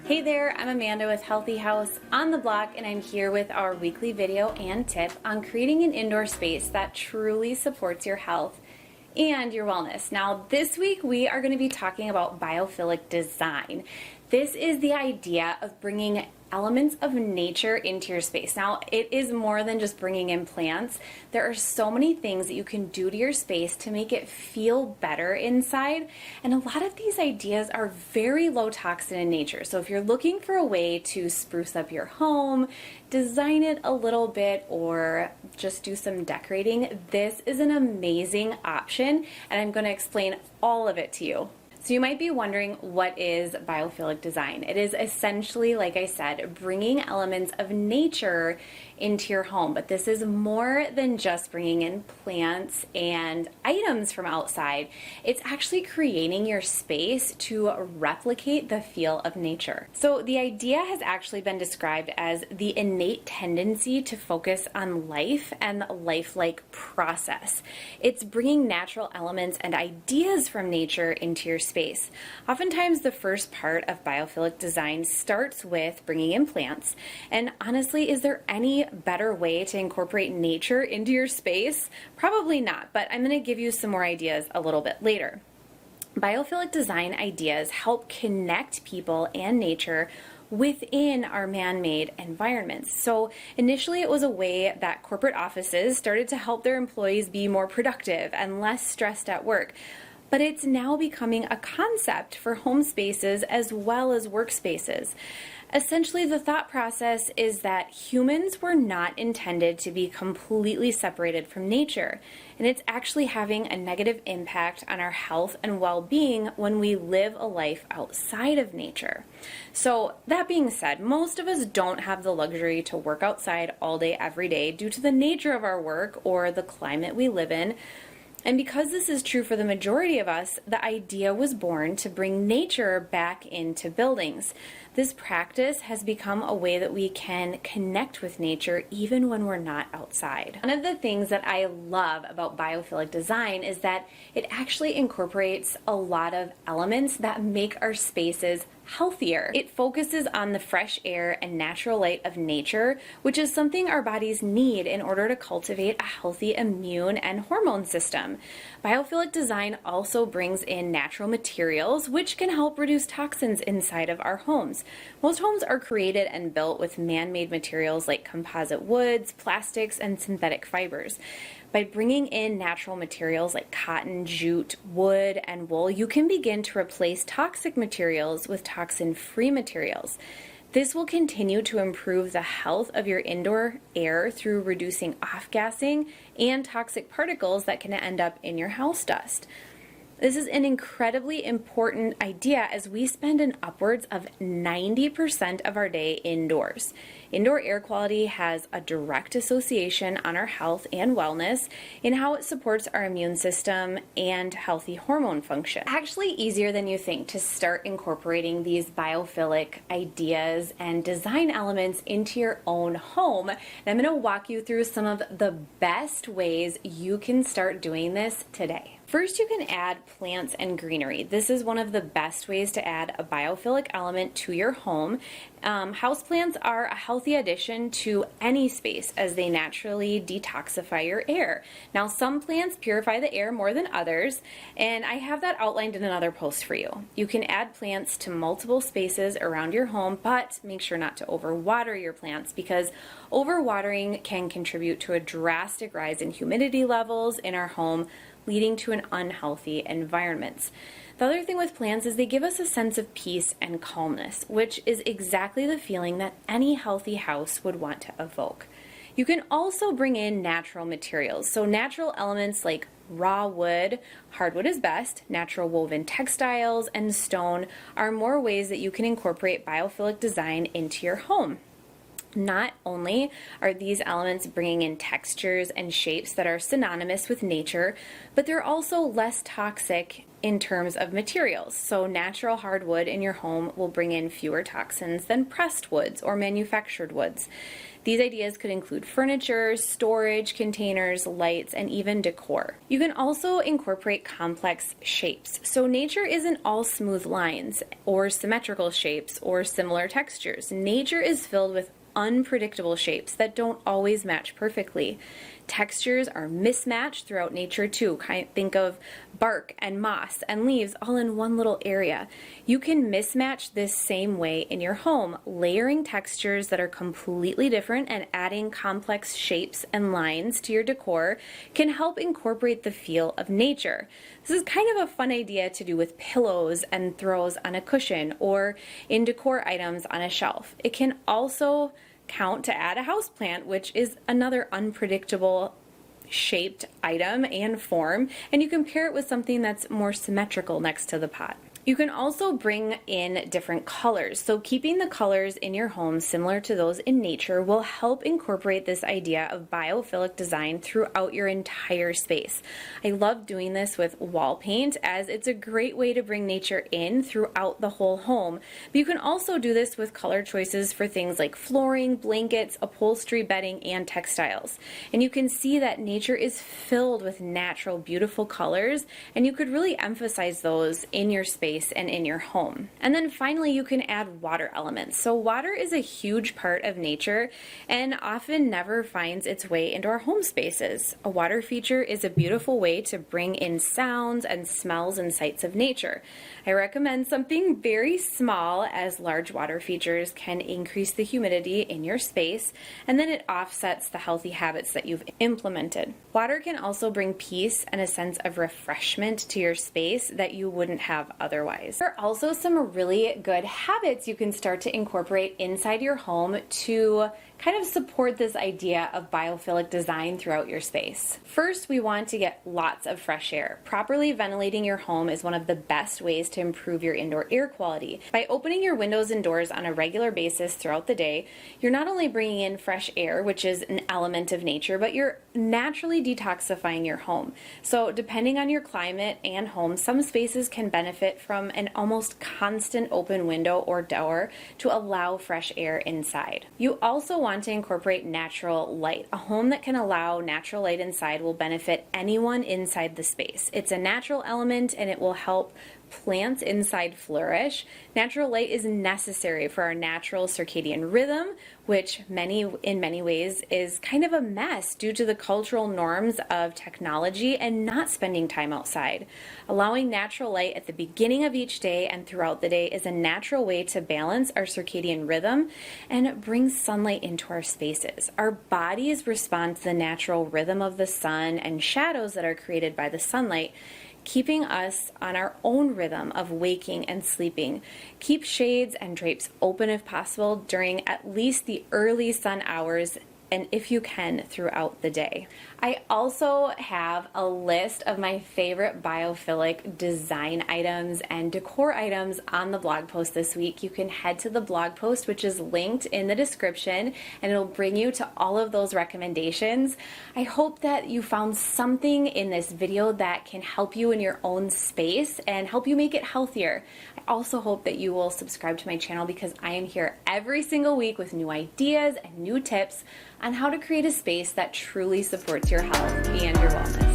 Hey there, I'm Amanda with Healthy House on the Block, and I'm here with our weekly video and tip on creating an indoor space that truly supports your health and your wellness. Now, this week we are going to be talking about biophilic design. This is the idea of bringing elements of nature into your space. Now, it is more than just bringing in plants. There are so many things that you can do to your space to make it feel better inside. And a lot of these ideas are very low toxin in nature. So if you're looking for a way to spruce up your home, design it a little bit, or just do some decorating, this is an amazing option. And I'm going to explain all of it to you. So you might be wondering, what is biophilic design? It is essentially, like I said, bringing elements of nature into your home. But this is more than just bringing in plants and items from outside. It's actually creating your space to replicate the feel of nature. So the idea has actually been described as the innate tendency to focus on life and lifelike process. It's bringing natural elements and ideas from nature into your space. Oftentimes, the first part of biophilic design starts with bringing in plants. And honestly, is there any better way to incorporate nature into your space? Probably not, but I'm going to give you some more ideas a little bit later. Biophilic design ideas help connect people and nature within our man-made environments. So initially it was a way that corporate offices started to help their employees be more productive and less stressed at work. But it's now becoming a concept for home spaces as well as workspaces. Essentially, the thought process is that humans were not intended to be completely separated from nature, and it's actually having a negative impact on our health and well-being when we live a life outside of nature. So that being said, most of us don't have the luxury to work outside all day, every day due to the nature of our work or the climate we live in. And because this is true for the majority of us, the idea was born to bring nature back into buildings. This practice has become a way that we can connect with nature even when we're not outside. One of the things that I love about biophilic design is that it actually incorporates a lot of elements that make our spaces healthier. It focuses on the fresh air and natural light of nature, which is something our bodies need in order to cultivate a healthy immune and hormone system. Biophilic design also brings in natural materials, which can help reduce toxins inside of our homes. Most homes are created and built with man-made materials like composite woods, plastics, and synthetic fibers. By bringing in natural materials like cotton, jute, wood, and wool, you can begin to replace toxic materials with toxin-free materials. This will continue to improve the health of your indoor air through reducing off-gassing and toxic particles that can end up in your house dust. This is an incredibly important idea as we spend an upwards of 90% of our day indoors. Indoor air quality has a direct association on our health and wellness in how it supports our immune system and healthy hormone function. Actually easier than you think to start incorporating these biophilic ideas and design elements into your own home. And I'm going to walk you through some of the best ways you can start doing this today. First, you can add plants and greenery. This is one of the best ways to add a biophilic element to your home. Houseplants are a healthy addition to any space as they naturally detoxify your air. Now, some plants purify the air more than others, and I have that outlined in another post for you. You can add plants to multiple spaces around your home, but make sure not to overwater your plants because overwatering can contribute to a drastic rise in humidity levels in our home, leading to an unhealthy environment. The other thing with plants is they give us a sense of peace and calmness, which is exactly the feeling that any healthy house would want to evoke. You can also bring in natural materials. So natural elements like raw wood, hardwood is best, natural woven textiles, and stone are more ways that you can incorporate biophilic design into your home. Not only are these elements bringing in textures and shapes that are synonymous with nature, but they're also less toxic in terms of materials. So natural hardwood in your home will bring in fewer toxins than pressed woods or manufactured woods. These ideas could include furniture, storage containers, lights, and even decor. You can also incorporate complex shapes. So nature isn't all smooth lines or symmetrical shapes or similar textures. Nature is filled with unpredictable shapes that don't always match perfectly. Textures are mismatched throughout nature too. Think of bark and moss and leaves all in one little area. You can mismatch this same way in your home, layering textures that are completely different and adding complex shapes and lines to your decor can help incorporate the feel of nature. This is kind of a fun idea to do with pillows and throws on a cushion or in decor items on a shelf. It can also count to add a houseplant, which is another unpredictable shaped item and form, and you can pair it with something that's more symmetrical next to the pot. You can also bring in different colors. So keeping the colors in your home similar to those in nature will help incorporate this idea of biophilic design throughout your entire space. I love doing this with wall paint as it's a great way to bring nature in throughout the whole home. But you can also do this with color choices for things like flooring, blankets, upholstery, bedding, and textiles. And you can see that nature is filled with natural, beautiful colors, and you could really emphasize those in your space and in your home. And then finally, you can add water elements. So water is a huge part of nature and often never finds its way into our home spaces. A water feature is a beautiful way to bring in sounds and smells and sights of nature. I recommend something very small, as large water features can increase the humidity in your space, and then it offsets the healthy habits that you've implemented. Water can also bring peace and a sense of refreshment to your space that you wouldn't have otherwise. There are also some really good habits you can start to incorporate inside your home to kind of support this idea of biophilic design throughout your space. First, we want to get lots of fresh air. Properly ventilating your home is one of the best ways to improve your indoor air quality. By opening your windows and doors on a regular basis throughout the day, you're not only bringing in fresh air, which is an element of nature, but you're naturally detoxifying your home. So depending on your climate and home, some spaces can benefit from an almost constant open window or door to allow fresh air inside. You also want to incorporate natural light. A home that can allow natural light inside will benefit anyone inside the space. It's a natural element and it will help plants inside flourish. Natural light is necessary for our natural circadian rhythm, which in many ways is kind of a mess due to the cultural norms of technology and not spending time outside. Allowing natural light at the beginning of each day and throughout the day is a natural way to balance our circadian rhythm and bring sunlight into our spaces. Our bodies respond to the natural rhythm of the sun and shadows that are created by the sunlight, keeping us on our own rhythm of waking and sleeping. Keep shades and drapes open if possible during at least the early sun hours, and if you can, throughout the day. I also have a list of my favorite biophilic design items and decor items on the blog post this week. You can head to the blog post, which is linked in the description, and it'll bring you to all of those recommendations. I hope that you found something in this video that can help you in your own space and help you make it healthier. I also hope that you will subscribe to my channel because I am here every single week with new ideas and new tips on how to create a space that truly supports your health and your wellness.